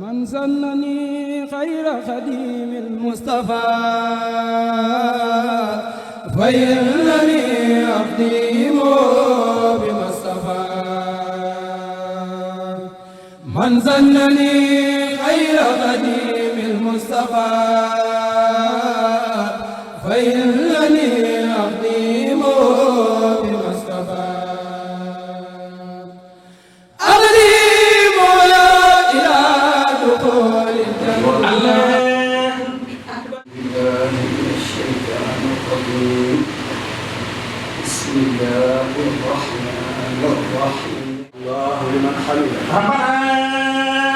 من سنني خير خديم المصطفى فإنني أخدم بمصطفى من سنني خير خديم المصطفى فإنني أخدم بمصطفى بسم الله الرحمن الرحيم الله لمن حمده ربنا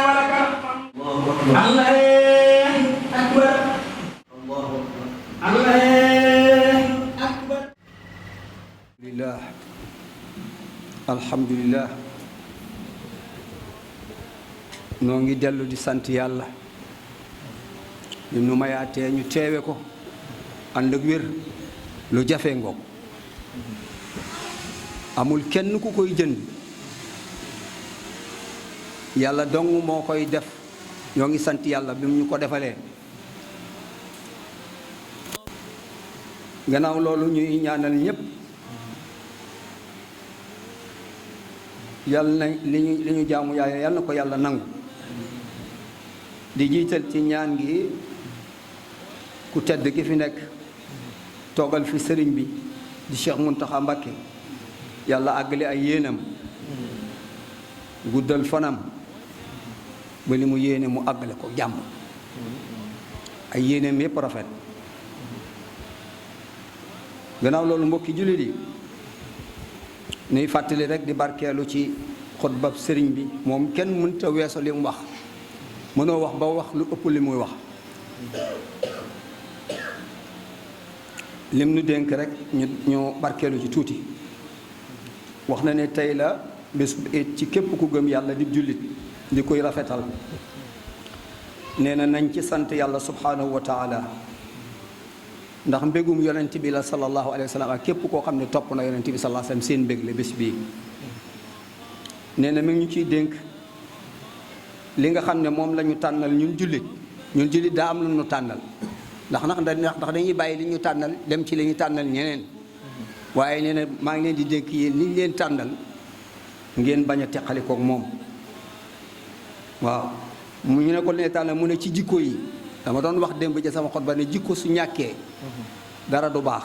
ولك الحمد الله أكبر الله أكبر الله أكبر لله الحمد لله noo ngi dellu di sant yàlla li nu mayaatee ñu teewe ko ànd ak wér lu jafe ngoog amul kenn ku koy jënd yàlla dong moo koy def ñoo ngi sant yàlla bi mu ñu ko defalee gannaaw loolu ñuy ñaanal ñépp yàlla na li ñu jaamu yàlla na ko yàlla nangu di jiital ci ñaan gi ku tedd ki fi nekk toogal fi sëriñ bi di Cheikh Mountakha Mbacké yàlla àggale ay yéenam guddal fanam ba li mu yéene mu àggale ko jàmm ay yéeneem yépp rafet gannaaw loolu mbokki jullit yi nuy fàttali rek di barkeelu ci xutbab sëriñ bi moom kenn mënta weesu li mu wax mënoo wax ba wax lu ëpp li muy wax lim nu dénk rek ñu barkeelu ci tuuti wax na ne tey la bés bu it ci képp ku gëm yàlla di jullit di koy rafetal nee na nañ ci sant yàlla subhanahu wa taala ndax mbégum yonent bi la sallallahu alayhi wa sallam ak képp koo xam ne topp na yonent bi sallallahu alayhi wa sallam seen mbég la bés bii nee na mi ngi ñu ciy dénk li nga xam ne moom la ñu tànnal ñun jullit daa am lu ñu tànnal ndax dañuy bàyyi li ñu tànnal dem ci li ñu tànnal ñeneen waaye nee na maa ngi leen di dénk yéen li ñu leen tànnal ngeen bañ a teqalikook moom waaw mu ñu ne ko leen tànnal mu ne ci jikko yi dama doon wax démb ci sama xutba ne jikko su ñàkkee dara du baax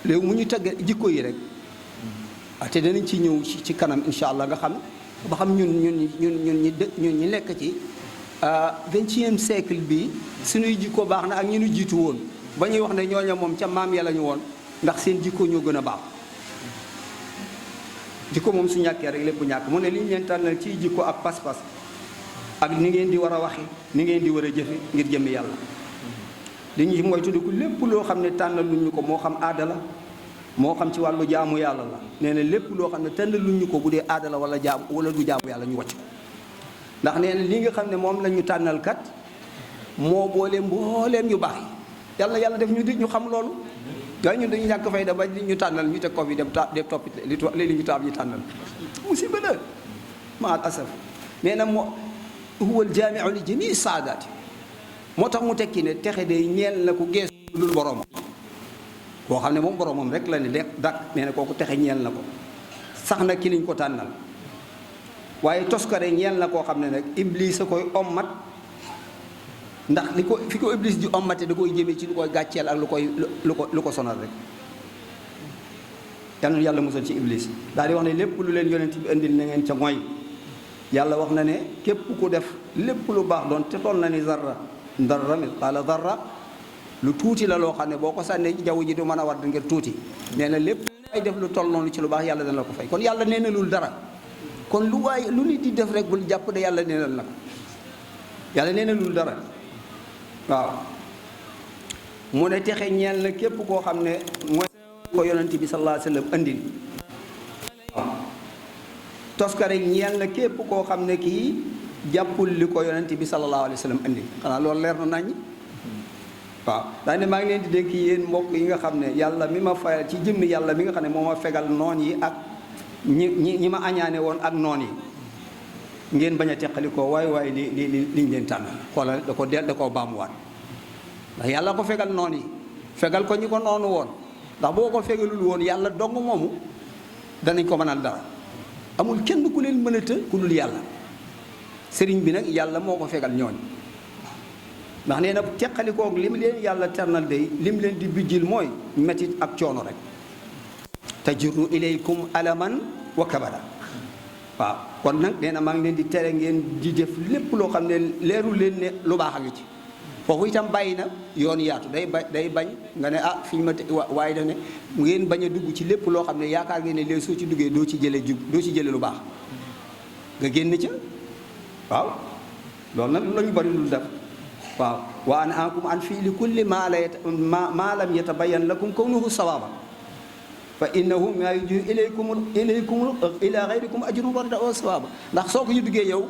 léegi mu ñu tagg jikko yi rek te danañ ci ñëw ci kanam insha allah nga xam ba xam ñun ñi nekk ci 20e siècle bi suñuy jikko baax na ak ñu nu jiitu woon ba ñuy wax ne ñooña moom ca maam ya la ñu woon ndax seen jikko ñoo gën a baax jikko moom su ñàkkee rek lépp ñàkk mu ne li ñu leen tànnal ciy jikko ak pas-pas ak ni ngeen di war a waxi ni ngeen di war a jëfe ngir jëmmi yàlla li ñu mooy tuddiku lépp loo xam ne tànnal luñ ñu ko moo xam aada la moo xam ci wàllu jaamu yàlla la nee na lépp loo xam ne tànnal luñ ñu ko bu dee aada la wala jaamu wala du jaamu yàlla ñu wàcc ko ndax nee na li nga xam ne moom la ñu tànnal kat moo boole mbooleem yu baax yi yàlla def ñu di ñu xam loolu waaye ñun dañu ñàkk fayda ba li ñu tànnal ñu teg ko fi dem toppi li ñu taab ñu tànnal musiba la ma al asaf nee na moo huwa al jaamiu li jamii saadaati moo tax mu tekki ne texe de ñeel na ku geesu dul boroomam koo xam ne moom boroomam rek la ne dak nee na kooku texe ñeel na ko sax na ki liñ ko tànnal waaye toskare ñeel na koo xam ne nag iblis a koy ommat ndax fi ko iblis di ommate da koy jëmee ci lu koy gàcceel ak lu ko sonal rek yal na yàlla musal ci iblis daal di wax ne lépp lu leen yonent bi indil na ngeen ca mooy yàlla wax na ne képp ku def lépp lu baax doon te toll na ni zarra misqaala zarra lu tuuti la loo xam ne boo ko sànnee ci jaww ji du mën a wadd ngir tuuti nee na lépp ay def lu toll noonu ci lu baax yàlla dana la ko fay kon yàlla nee na lul dara kon lu nit di def rek bul jàpp de yàlla neenal na ko yàlla nee na lul dara waaw mu ne texe ñeel na képp koo xam ne mooy ko yonent bi sallallahu alayhi wa sallam andil waaw toskare ñeel na képp koo xam ne kii jàppul li ko yonent bi sallallahu alayhi wa sallam andil xanaa loolu leer na naññ waaw daa ne maa ngi leen di dénk yéen mbokk yi nga xam ne yàlla mi ma fayal ci jëmmi yàlla mi nga xam ne moo ma fegal noon yi ak ñi ma añaane woon ak noon yi ngeen bañ a teqalikoo waaye liñ leen tànn xoolal da koo baamuwaat ndax yàlla ko fegal noonu yi fegal ko ñi ko noonu woon ndax boo ko fegalul woon yàlla dong moomu danañ ko mënal dara amul kenn ku leen mën a të ku dul yàlla sëriñ bi nag yàlla moo ko fegal ñooñ ndax nee na teqalikoog lim leen yàlla ternal day lim leen di bijjil mooy metit ak coono rek tajru ilaykum alaman wa kabara waaw kon nag nee na maa ngi leen di tere ngeen di def lépp loo xam ne leerul leen ne lu baax a ngi ci foofu itam bàyyi na yoon yaatu day bañ nga ne ah fi ñu ma waaye da ne ngeen bañ a dugg ci lépp loo xam ne yaakaar ngeen ne léegi soo ci duggee doo ci jële lu baax nga génn ca waaw loolu nag la ñu bari lu def waaw wa an ankum an fii li kulli ma lam yatabayan lakum kawnuhu sawaba fa innahu ma yuju ilaykum ila ghayrikum ajrun warda wa sawaba ndax soo ko ñu duggee yow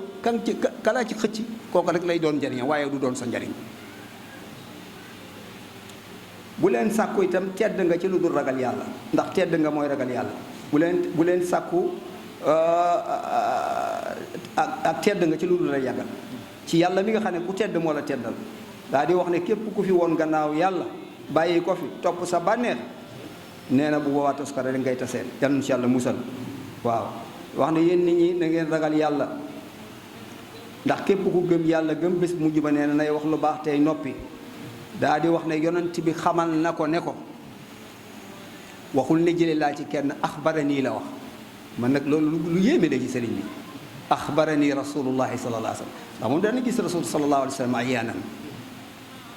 kala ci xëcc kooku rek lay doon njariñ waaye du doon sa njariñ bu leen sàkku itam tedd nga ci lu dul ragal yàlla ndax tedd nga mooy ragal yàlla bu leen sàkku ak tedd nga ci lu dul la yàggal ci yàlla mi nga xam ne ku tedd moo la teddal daa di wax ne képp ku fi woon gannaaw yàlla bàyyi ko fi topp sa bànneex nee na bu boobaa toskare rek ngay taseel yal na ci yàlla musal waaw wax ne yéen nit ñi na ngeen ragal yàlla ndax képp ku gëm yàlla gëm bés mujj ba nee na nay wax lu baax tey noppi daa di wax ne yonent bi xamal na ko ne ko waxul ne jële laa ci kenn axbarani la wax man nag loolu lu yéeme la ci sëriñ bi axbarani rasulullahi sallallahu alayhi wa sallam ndax moom dana gis rasul sallallahu alayhi wa sallam ayaanan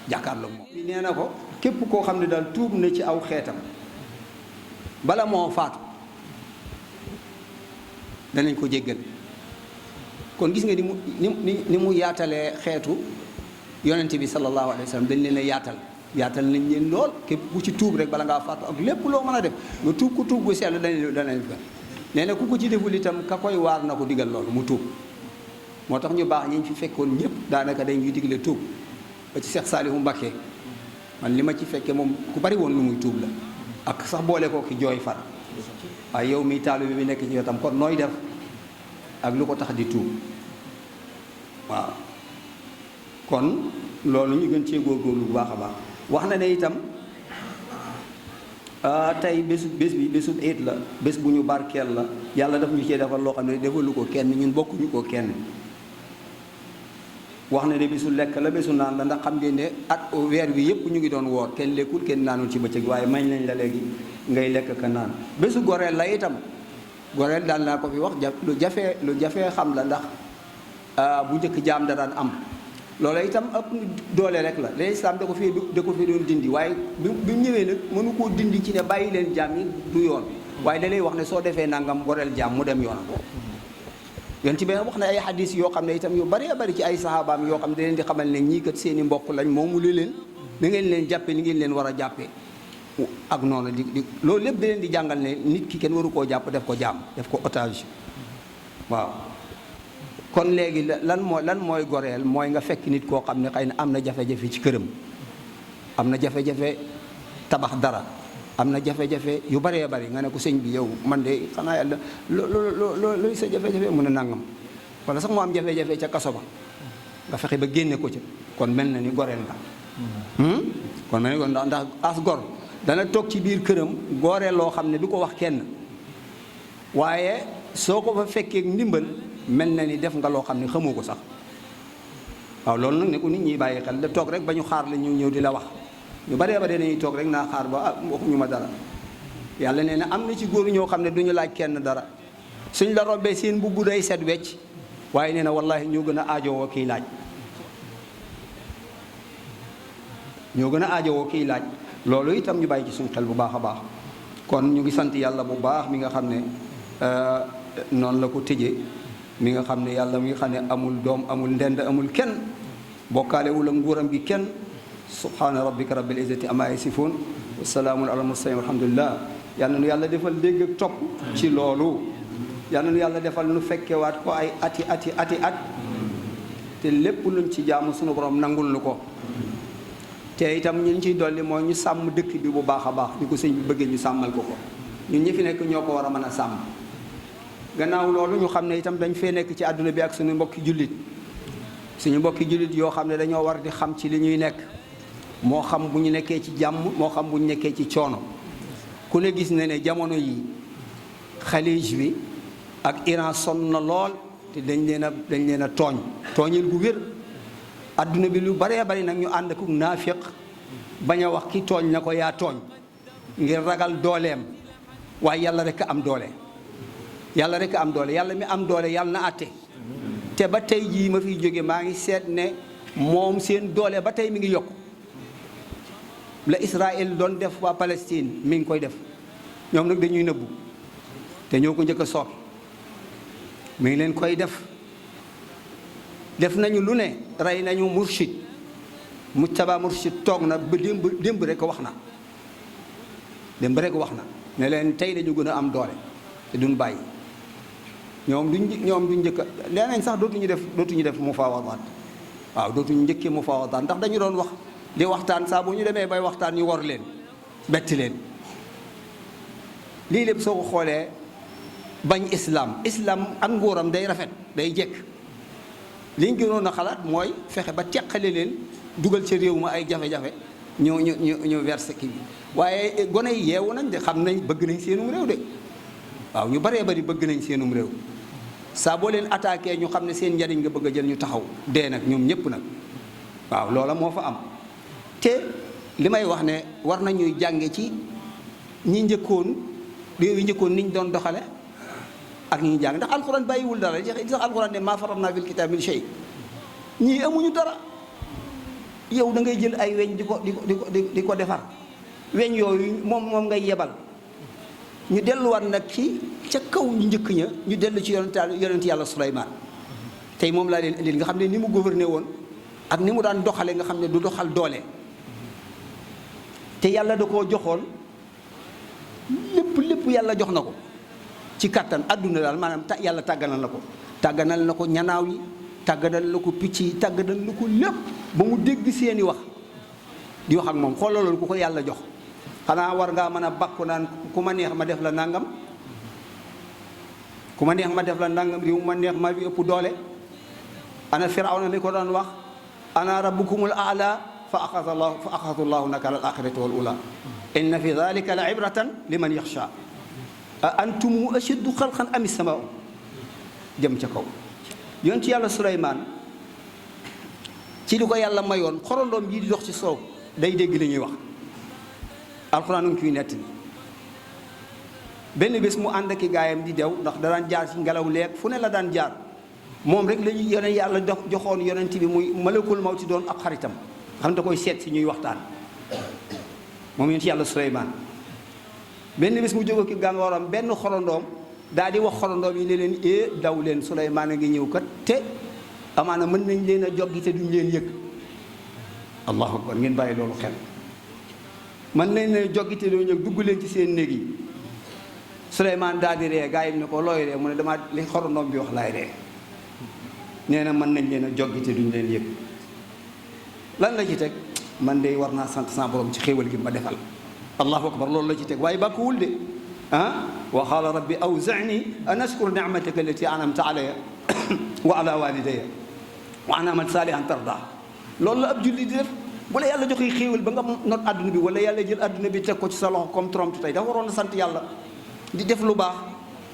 jàkkaarloog moom nee na ko képp koo xam ne daal tuub na ci aw xeetam bala moo faatu danañ ko jéggal kon gis nga ni mu yaatalee xeetu yonent bi sallallahu alayhi wa sallam dañ leen a yaatal nañ leen lool képp ku ci tuub rek bala ngaa faatu ak lépp loo mën a def nga tuub ku tuub bu sell danañ ko nee na ku ko ci deful itam ka koy waar na ko digal loolu mu tuub moo tax ñu baax ñi fi fekkoon ñëpp daanaka dañuy digle tuub ba ci Cheikh Saliou Mbacké man li ma ci fekke moom ku bari woon lu muy tuub la ak sax boole koo ki jooy far waaye yow mi taalibe bi nekk ci wetam kon nooy def ak lu ko tax di tuub waaw kon loolu ñu gën cee góorgóorlu bu baax a baax wax na ne itam tey bésub eet la bés bu ñu barkeel la yàlla daf ñu cee defal loo xam ne defalu ko kenn ñun bokkuñu ko kenn wax na ne bésu lekk la bésu naan la ndax xam ngeen ne weer wi yëpp ñu ngi doon woor kenn lekkul kenn naanul ci bëccëg waaye mañ nañ la léegi ngay lekk ka naan bésu goreel la itam goreel daal naa ko fi wax lu jafee xam la ndax bu njëkk jaam da daan am loola itam ëpp doole rek la léegi islaam da ko fi doon dindi waaye bi mu ñëwee nag mënu koo dindi ci ne bàyyi leen jaam yi du yoon waaye da lay wax ne soo defee nangam goreel jaam mu dem yoonam yoon ci benn wax na ay xadis yoo xam ne itam yu bëree bëri ci ay saxaabaam yoo xam ne da leen di xamal ne ñii kat seeni mbokk lañ moomu li leen da ngeen leen jàppe ni ngeen leen war a jàppee ak noonu loolu lépp da leen di jàngal ne nit ki kenn waru koo jàpp def ko jaam def ko otage waaw kon léegi lan mooy goreel mooy nga fekk nit koo xam ne xëy na am na jafe-jafe ci këram am na jafe-jafe tabax dara am na jafe-jafe yu bëree bëri nga ne ko sëñ bi yow man de xanaa yàlla looy sa jafe-jafe mun a nangam wala sax mu am jafe-jafe ca kaso ba nga fexe ba génne ko ca kon mel na ni goreel nga kon mel ni ndax as gor dana toog ci biir këram goreel loo xam ne du ko wax kenn waaye soo ko fa fekkee ndimbal mel na ni def nga loo xam ne xamoo ko sax waaw loolu nag ne ko nit ñi bàyyi xel da toog rek ba ñu xaar la ñu ñëw di la wax ñu baree ba dañuy toog rek naa xaar ba waxuñu ma dara yàlla nee na am na ci góor ñoo xam ne duñu laaj kenn dara suñ la robbee seen mbubb day set wecc waaye nee na wallahi ñoo gën a aajowoo kiy laaj loolu itam ñu bàyyi ci suñ xel bu baax a baax kon ñu ngi sant yàlla bu baax mi nga xam ne noonu la ko tëjee mi nga xam ne yàlla mi nga xam ne amul doom amul ndend amul kenn bokkaalewul ak nguuram gi kenn subhaana rabbika rabbil izzati amma yasifun wa salaamun ala mursalin walhamdulillah yal na nu yàlla defal dégg ak topp ci loolu yal na nu yàlla defal nu fekkewaat ko ay ati at te lépp luñ ci jaamu sunu borom nangul nu ko te itam ñu ciy dolli mooy ñu sàmm dëkk bi bu baax a baax ñu ko sëñ bi bëggee ñu sàmmal ko ñun ñi fi nekk ñoo ko war a mën a sàmm gannaaw loolu ñu xam ne itam dañ fee nekk ci àdduna bi ak suñu mbokki jullit yoo xam ne dañoo war di xam ci li ñuy nekk moo xam bu ñu nekkee ci jàmm moo xam bu ñu nekkee ci coono. ku ne gis na ne jamono yi xalij bi ak Iran sonn na lool te dañ leen a tooñil gu wér. adduna bi lu baree bari nag ñu ànd ak naafiq bañ a wax ki tooñ na ko yaa tooñ ngir ragal dooleem waaye yàlla rek a am doole. yàlla rek a am doole yàlla mi am doole yàlla na àtte te ba tey jii ma fiy jóge maa ngi seet ne moom seen doole ba tey mi ngi yokk. la Israël doon def waa Palestine mi ngi koy def ñoom nag dañuy nëbbu te ñoo ko njëkk a sooki mi ngi leen koy def nañu lu ne. rey nañu Murshid Mujtaba Murshid toog na ba démb rek wax na ne leen tey dañu gën a am doole te duñ bàyyi ñoom duñ njëkk a nee nañ sax dootuñu def mufawadaat waaw dootuñu njëkkee mufawadaat ndax dañu doon wax di waxtaan saa bu ñu demee bay waxtaan ñu wor leen betti leen. lii lépp soo ko xoolee bañ islam ak nguuram day rafet day jekk li ñu gënoon a xalaat mooy fexe ba teqale leen dugal ci réew ma ay jafe-jafe ñu versé kii bi waaye gone yi yeewu nañ de xam nañ bëgg nañ seenum réew de waaw ñu baree bari bëgg nañ seenum réew saa boo leen attaqué ñu xam ne seen njariñ nga bëgg a jël ñu taxaw dee nag ñoom ñëpp nag waaw loola moo fa am. te li may wax ne war nañuy jànge ci ñi njëkkoon réew yi njëkkoon niñ doon doxale ak ñi jàng ndax alxuraan bàyyiwul dara li sax alxuraan ne maa faratnaa fil kitaabi min shay ñii amuñu dara. yow da ngay jël ay weñ di ko defar weñ yooyu moom ngay yebal ñu delluwaat nag ci ca kaw ñu njëkk ña ñu dellu ci yonent yàlla Suleymaan tey moom laa leen indil nga xam ne ni mu gouverné woon ak ni mu daan doxale nga xam ne du doxal doole te yàlla da koo joxoon lépp yàlla jox na ko ci kàttan àdduna daal maanaam yàlla tàgganal na ko ñanaaw yi tàgganal na ko picc yi tàgganal na ko lépp ba mu dégg seeni wax di wax ak moom xoolal loolu ku ko yàlla jox xanaa war ngaa mën a bàkku naan ku ma neex ma def la nangam réew ma neex ma bi ëpp doole. ana firawna mi ko doon wax ana rabbukumul aala fa axaza llahu nakala al axirati wal ula inna fi dalika la ibratan liman yaxsha a antum ashaddu xalqan am as-samaa jëm ca kaw. yonent yàlla Suleymaan ci li ko yàlla mayoon xorondoom bii di dox ci soow day dégg li ñuy wax alxuraan ngi ciy nettali benn bés mu ànd ak i gaayam di dew ndax da daan jaar ci ngelaw leeg fu ne la daan jaar moom rek lañu yonent yàlla joxoon yonent bi muy malakul mawti doon ab xaritam xam da koy seet si ñuy waxtaan moom yonent yàlla Suleymaan benn bés mu jóge ki gàngooram benn xorondoom daal di wax xorondoom yi ne leen daw leen Suleymaan a ngi ñëw kat te amaana mën nañ leen a joggi te duñ leen yëg allahu akbar ngeen bàyyi loolu xel mën nañ leen a joggi te duñ yëg dugg leen ci seen néeg yi Suleymaan daal di ree gaa yi ne ko looy ree mu ne dama li xorondoom bi wax laay ree nee na mën nañ leen a joggi te duñ leen yëg lan la ci teg man de war naa sant sa borom ci xéewal gi ma defal allahu akbar loolu la ci teg waaye bàkkuwul de wa qaala rabbi awzi'ni an ashkura ni'mataka allati an'amta alayya wa ala walidayya wa an a'mala salihan tardaa loolu la ab julli di def bu la yàlla joxee xéewal ba nga not àdduna bi wala yàlla jël àdduna bi teg ko ci sa loxo comme trompe tey dafa waroon a sant yàlla di def lu baax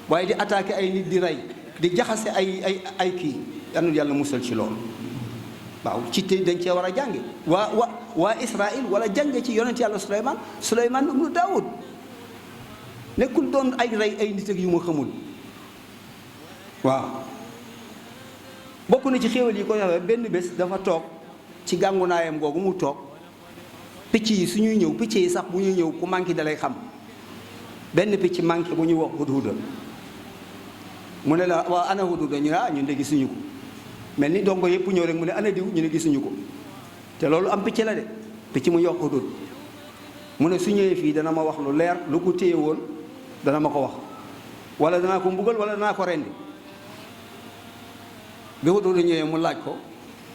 waaye di attaqué ay nit di rey di jaxase ay kii yanul yàlla musal ci loolu waaw ci te dañ cee war a jànge waa Israël wala jànge ci yonent yàlla Suleymaan ibnu Daawud nekkul doon ay rey ay nit ak yu ma xamul waaw bokk na ci xéewal yi ko defee benn bés dafa toog ci gàngunaayam googu mu toog picc yi su ñuy ñëw picc yi sax bu ñuy ñëw ku manqué dalay xam benn picc manqué bu ñuy wax hudhuda mu ne la waa ana hudhuda ñu ne ñun de gisuñu ko mel ni dongo yëpp ñëw rek mu ne ana diw ñu ne gisuñu ko te loolu am picc la de picc mu ñuy wax hudhud mu ne su ñëwee fii dana ma wax lu leer lu ko téye woon dana ma ko wax wala danaa ko mbugal wala danaa ko rendi bi hudhud ñëwee mu laaj ko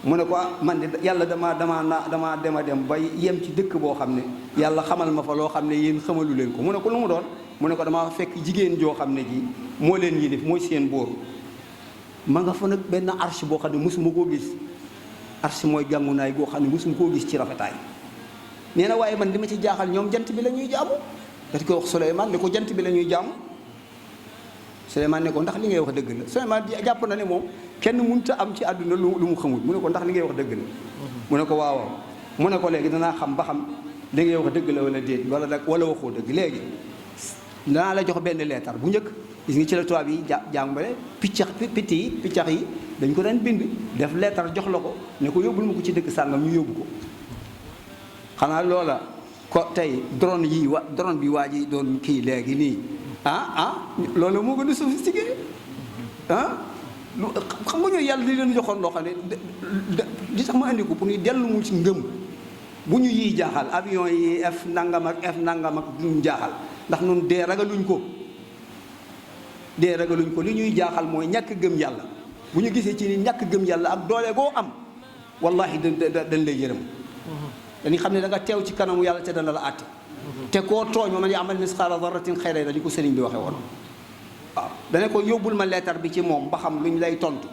mu ne ko man de yàlla dama dem ba yem ci dëkk boo xam ne yàlla xamal ma fa loo xam ne yéen xamalu leen ko mu ne ko lu mu doon mu ne ko damaa fekk jigéen joo xam ne ji moo leen yilif mooy seen bóor ma nga fa nag benn arche boo xam ne mosuma koo gis arche mooy gàngunaay goo xam ne mosuma koo gis ci rafetaay nee na waaye man li ma ci jaaxal ñoom jant bi la ñuy jaamu dañ koy wax Souleymane ne ko jant bi la ñuy jaamu Souleymane ne ko ndax li ngay wax dëgg la Souleymane jàpp na ne moom kenn mënut a am ci àdduna lu mu xamul mu ne ko ndax li ngay wax dëgg la mu ne ko waaw mu ne ko léegi danaa xam ba xam li ngay wax dëgg la wala déet wala nag wala waxoo dëgg léegi danaa la jox benn leetar bu njëkk gis nga ci la tubaab yi jàngale piccax yi dañ ko daan bind def leetar jox la ko ne ko yóbbul ma ko ci dëkk sàngam ñu yóbbu ko xanaa loola ko tey drone bi waa ji doon kii léegi nii loolu moo gën a sophistiqué lu xam nga ñooy yàlla di leen joxoon loo xam ne li tax ma indi ko pour ñu dellu mu ci ngëm bu ñu yii jaaxal avion yi F nangam ak duñu jaaxal ndax nun dee ragaluñ ko li ñuy jaaxal mooy ñàkk gëm yàlla bu ñu gisee ci ni ñàkk gëm yàlla ak doole goo am wallahi dañ lay yërëm dañuy xam ne da nga teew ci kanamu yàlla te dana la àtte te koo tooñ ma man ya'mal misqaala darratin xayran dañu ko sëriñ bi waxee woon waaw dana ko yóbbul ma leetar bi ci moom ba xam lu ñu lay tontu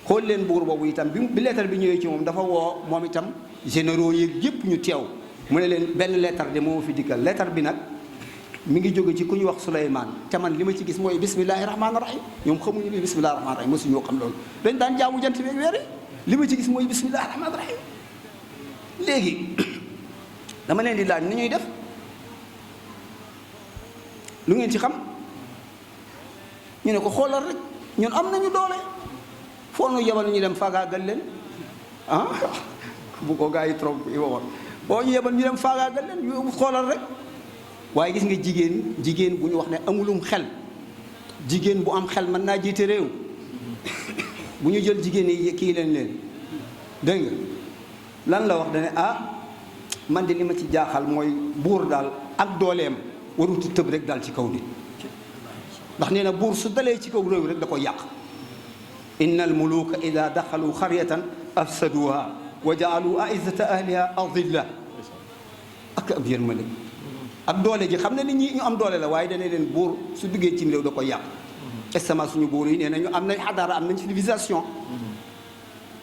xool leen buur boobu itam bi leetar bi ñëwee ci moom dafa woo moom itam généraux yeeg yëpp ñu teew mu ne leen benn leetar de moo fi dikkal leetar bi nag mi ngi jóge ci ku ñu wax Souleymane te man li ma ci gis mooy bismillahi rahmaani rahim ñoom xamuñu li bismillahi rahmaani rahim mosuñoo xam loolu dañ daan jaamu jant bi ak weer li ma ci gis mooy bismillahi rahmaani rahim léegi dama leen di laaj ni ñuy def lu ngeen ci xam ñu ne ko xoolal rek ñun am nañu doole foo nu yebal ñu dem faagaagal leen bu ko gaa yi trop yi waxoon boo ñu yebal ñu dem faagaagal leen ñu xoolal rek waaye gis nga jigéen bu ñu wax ne amulum xel jigéen bu am xel mën naa jiite réew bu ñu jël jigéen yi kii leen dégg nga lan la wax dane man de li ma ci jaaxal mooy buur daal ak dooleem warutu tëb rek daal ci kaw nit ndax nee na buur su dalee ci kaw réew rek da ko yàq inna al muluka ida daxalu xaryatan afsaduha wa jaalu aizzata ahliha adilla ak ab yërmande ak doole ji xam ne nit ñi ñu am doole la waaye dane leen buur su duggee cim réew da ko yàq estement suñu buur yi nee na ñu am nañ xadaara am nañ civilisation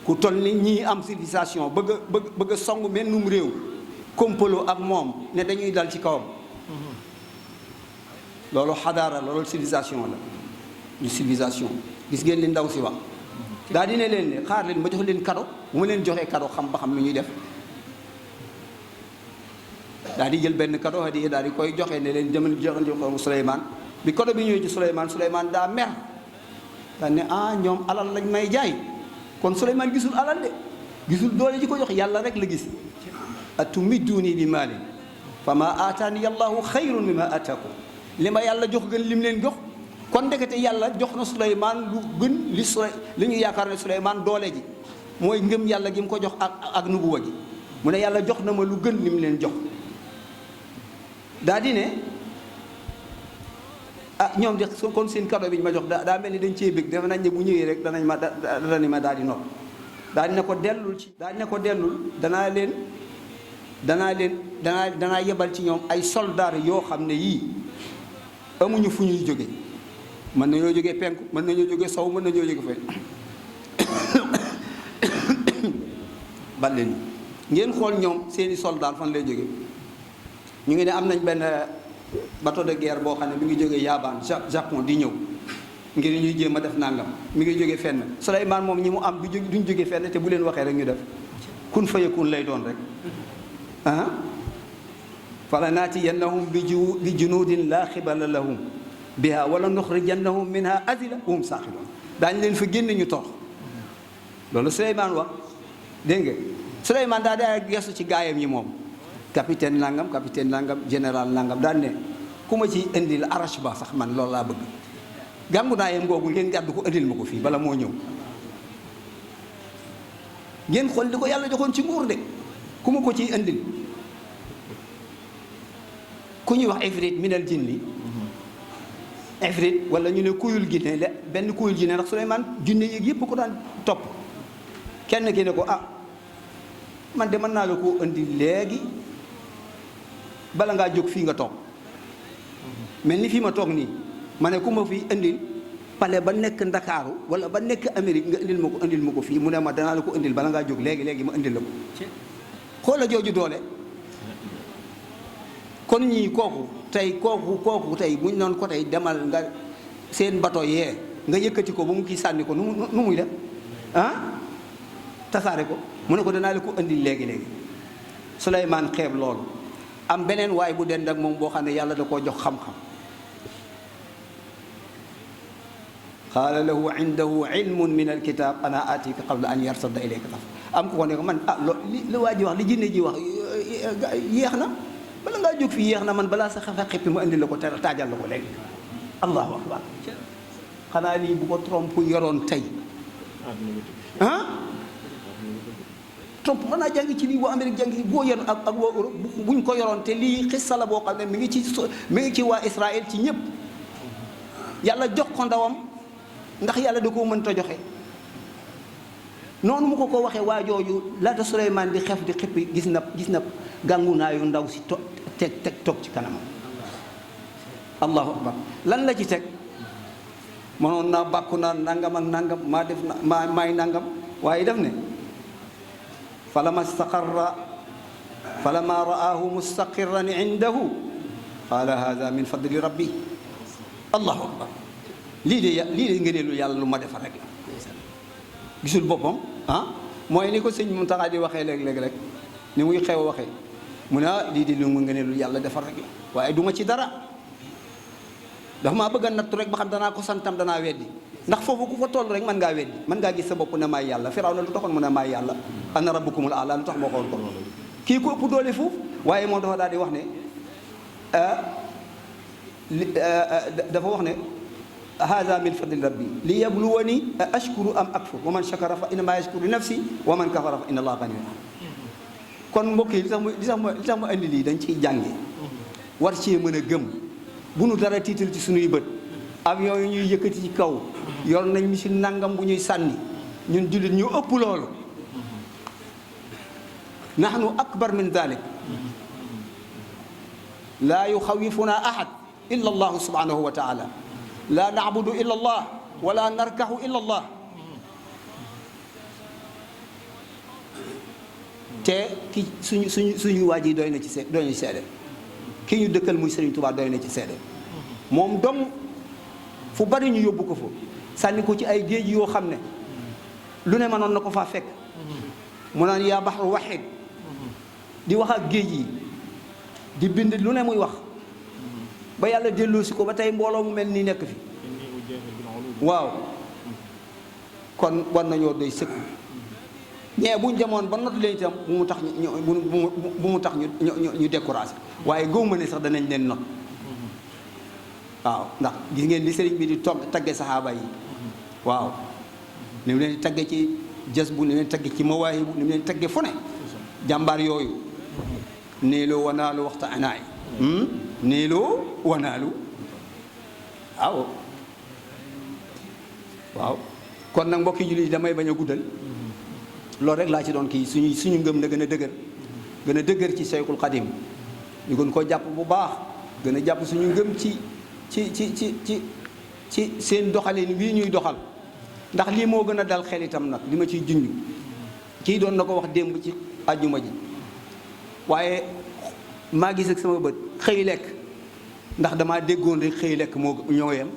ku toll ni ñii am civilisation bëgg a song mennum réew kompolo ak moom ne dañuy dal ci kawam loolu xadaara loolu civilisation la ñu civilisation gis ngeen li ndaw si wax daal di ne leen ne xaar leen ma jox leen cadeau bu ma leen joxee cadeau xam ba xam lu ñuy def daal di jël benn cadeau hadiya daal di koy joxe ne leen jëmal joxe ko Souleymane bi cadeau bi ñëwee ci Souleymane daa mer daal ne ñoom alal lañ may jaay kon Souleymane gisul alal de gisul doole ji ko jox yàlla rek la gis atumidduuni bi maalin fa ma aataani allahu xayrun mimma ataakum li ma yàlla jox gën lim leen jox kon ndekete yàlla jox na Souleymane lu gën li ñu yaakaar ne Souleymane doole ji mooy ngëm yàlla gi mu ko jox ak nubuwa gi mu ne yàlla jox na ma lu gën lim leen jox daa di ne ñoom de kon seen cadeau bi ñu ma jox daa mel ni dañ cee bëgg dafa nañ ne bu ñëwee rek danañ ma daal di nopp daal di ne ko dellul danaa yebal ci ñoom ay soldats yoo xam ne yii amuñu fu ñuy jóge mën nañoo jógee penku mën nañoo jógee sow mën nañoo jóge fay bal leen ngeen xool ñoom seeni soldats fan lay jóge ñu ngi ne am nañ benn bateau de guerre boo xam ne mi ngi jógee Yabaan Japon di ñëw ngir ñuy jéem a def nangam mi ngi jógee fenn Souleymane moom ñi mu am duñ jógee fenn te bu leen waxee rek ñu def kun fayakun lay doon rek fala naatiyannahum bi junudin laa xibala lahum biha wala nuxrijannahum minha azila wa hum saaxiloon daañu leen fa génne ñu torox loolu Souleymane wax dégg nga Souleymane daa daa gestu ci gaayam yi moom capitaine nangam général nangam daan ne ku ma ci indil arache ba sax man loolu laa bëgg gàngu naa yem googu ngeen gàddu ko indil ma ko fii bala moo ñëw ngeen xool di ko yàlla joxoon ci nguur de ku ma ko ciy indil ku ñuy wax ifrit minal jinni ifrit wala ñu ne kuyul jinne la benn kuyul jinne ndax Souleymane jinne yéeg yëpp ko daan topp kenn ki ne ko man de mën naa la koo indi léegi bala ngaa jóg fii nga toog mel ni fii ma toog nii ma ne ku ma fi indil pale ba nekk Ndakaaru wala ba nekk Amérique nga indil ma ko fii mu ne ma danaa la ko indil bala ngaa jóg léegi ma indil la ko xoola jooju doole. kon ñii kooku tey buñ noonu ko tey demal nga seen bato yee nga yëkkati ko ba mu kii sànni ko nu muy def tasaare ko mu ne ko danaa la ko indil léegi Suleymaan xeeb loolu am beneen waay bu dend ak moom boo xam ne yàlla da koo jox xam-xam qaala lahu indahu ilmun min alkitab ana atika qabla an yartada ilayka taf am ko ne ko man li waa ji wax li jinne ji wax yéex na bala ngaa jóg fii yéex na man balaa sa xefe xippi ma indi la ko taajal la ko léegi allahu akbar xanaa lii bu ko trompe yoroon tey trompe mën naa jàng ci lii boo Amérique jàng ci boo yoroon ak boo Europe buñ ko yoroon te lii xissa la boo xam ne mi ngi ci waa Israël ci ñëpp yàlla jox ko ndawam ndax yàlla da koo mënta joxe noonu mu ko waxee waa jooju laata Suleymaan di xef di xippi gis na gàngu naayu ndaw si teg toog ci kanamam allahu akbar lan la ci teg mënoon naa bàkku naa nangam ak nangam maa def na maay nangam waaye def ne falama ra'aahu mustaqirran indahu qaala hada min fadli rabbi allahu akbar lii de ngëneelu yàlla lu ma defal rek la gisul boppam mooy ni ko sëñ Muntaxa di waxee léeg-léeg rek ni muy xew waxee mu ne lii de lu ma ngëneelu yàlla defal rek la waaye duma ci dara dafa maa bëgg a nattu rek ba xam danaa ko santam danaa weddi ndax foofu ku fa toll rek mën ngaa weddi mën ngaa gis sa bopp ne maay yàlla Firawna lu taxoon mu ne maay yàlla ana rabbukumul a'laa lu tax moo xool ko kii ko ëpp doole foofu waaye moom dafa daal di wax ne dafa wax ne hada min fadli rabbi li yabluwani ashkuru am akfur wa man shakara fa innama yashkuru li nafsi wa man kafara fa inna allaha ganiyyun kon mbokk yi li tax ma indi lii dañ ciy jànge war cee mën a gëm bu nu dara tiital ci sunuy bët avion yi ñuy yëkkati ci kaw yor nañ missile nangam bu ñuy sànni ñun jullit ñu ëpp loolu nahnu akbar min dalik laa yuxawifuna ahad illa allahu subhanahu wa taala laa nacbudu illa allah wala narkaxu illa allah te ki suñu waaj yi doy na ci seede ki ñu dëkkal muy Serigne Touba doy na ci seede moom dong fu bari ñu yóbbu ko fa sànni ko ci ay géej yoo xam ne lu ne mënoon na ko faa fekk mu naan yaa baxru waxid di wax ak géej yi di bind lu ne muy wax ba yàlla delloosi ko ba tey mbooloo mu mel ni nekk fi waaw kon war nañoo doy sëkk ñee buñ demoon ba not leen itam bu mu tax ñu découragé waaye gëw ma ne sax danañ leen not waaw ndax gis ngeen li sëriñ bi di tagge saxaaba yi waaw ni mu leen tagge ci jas bu ni mu leen tagge ci mawaahibu ni mu leen tagge fu ne jàmbaar yooyu niiloo wanaalu waxta anaay niiloo wanaalu waaw kon nag mbokki jullit yi damay bañ a guddal loolu rek laa ci doon kii suñu ngëm na gën a dëgër ci Seyxul Xadim ñu gën koo jàpp bu baax gën a jàpp suñu ngëm ci seen doxalin wii ñuy doxal ndax lii moo gën a dal xel itam nag li ma ciy junj kii doon na ko wax démb ci àjjuma ji waaye maa gis ak sama bët xëy lekk ndax damaa déggoon rek xëy lekk moo ñoo yem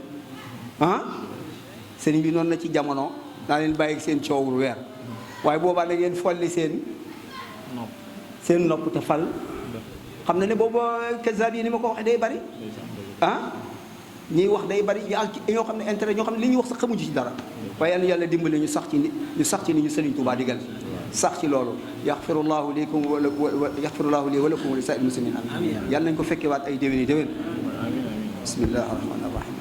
sëriñ bi noonu na ci jamono naa leen bàyyi seen coowul weer waaye boobaa da ngeen folli seen nopp te fal xam na ne boobu kazaab yi ni ma ko waxee day bari ñiy wax day bari ñoo xam ne intérêt ñoo xam ne li ñuy wax sax xamuñu ci dara waaye yàlla dimbali ñu sax ci ni ñu Sëriñ Tuubaa digal sax ci loolu yaxfirullahu likum yaxfirullahu li wa lakum wa li saa'iril muslimin amin yàlla nañ ko fekkewaat ay déwéni déwén bismillahi rahmani rahim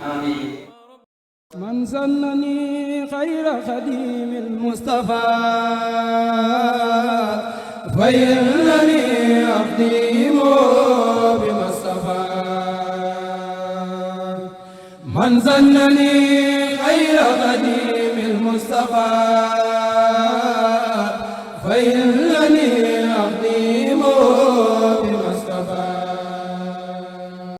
آمين من سنني خير خديم المصطفى فإنني أخدم بما اصطفى من سنني خير خديم المصطفى